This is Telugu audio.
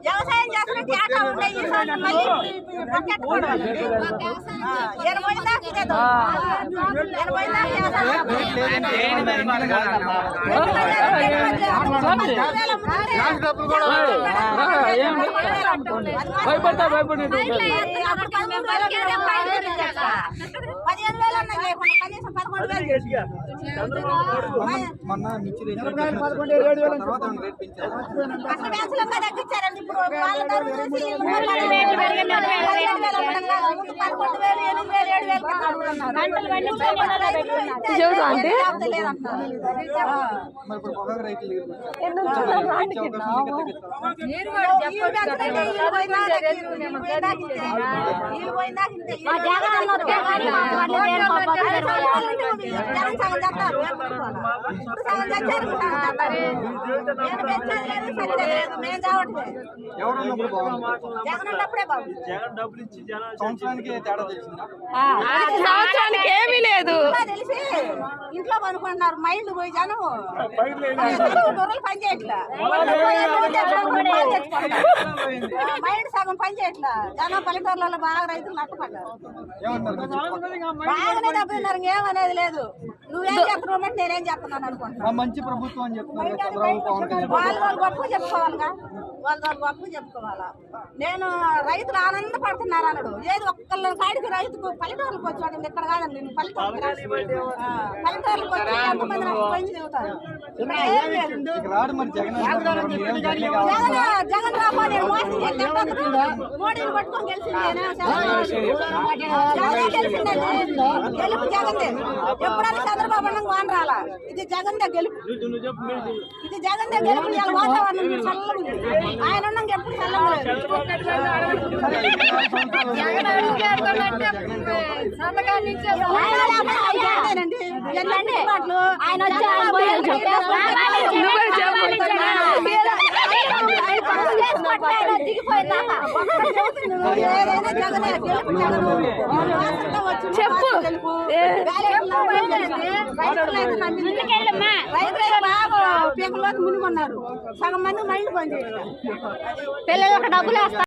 వ్యవసాయం చేస్తున్న తేటా ఉండే ఈసారి మళ్ళీ ఎనభై దాకా ఇదేదో 80 భయపడతా భయపడి 15,000 అన్నా చేయకుండా కనీసం 11,000 అసలు బ్యాంకులో తగ్గించారండి. ఇప్పుడు వాళ్ళ ధర చూసి 11,000, 8,000, సంవత్సరానికి ఏమీ లేదు తెలిసి ఇంట్లో పనుకుంటున్నారు. మైండ్ పోయి జనం పని చేయట్లా, మైండ్ సగం పని చేయట్లా. జనం పల్లెటూర్లలో బాగా రైతులు నష్టపడ్డారు, బాగానే దెబ్బతిన్నారు. ఏమనేది లేదు. నువ్వేం చెప్తున్నావు అంటే నేనేం చెప్తున్నాను అనుకుంటున్నా. మంచి ప్రభుత్వం అని చెప్తున్నారు. వాళ్ళు గొప్ప చెప్పుకోవాలిగా, వాళ్ళు గొప్ప చెప్పుకోవాలా. నేను రైతులు ఆనందపడుతున్నారు అన్నాడు. ఏది ఒక్కళ్ళ కాడికి రైతుకు పల్లెటూరులకు వచ్చాడు. ఇక్కడ కాదండి, నేను పల్లెటూరులకు వచ్చి ఎంతమంది నాకు పోయింది చెబుతారు. జగన్ రాబో నేను మోసం చేసి మోడీని పట్టుకొని గెలిచింది. గెలుపు జగన్. ఎప్పుడైనా చంద్రబాబు అన్న వాన్ రాలా. ఇది జగన్ దే గెలుపు, ఇది జగన్ దే గెలుపు. వాతావరణం చల్లగా ఆయన ఉన్నాక ఎప్పుడు చల్లగా ఆయన చెప్పు రైతులు బాగా పీకల్లోకి మునిగొన్నారు. సగం మంది మైండ్ పని చేయలేదు. పిల్లలకు డబ్బులు వేస్తారు.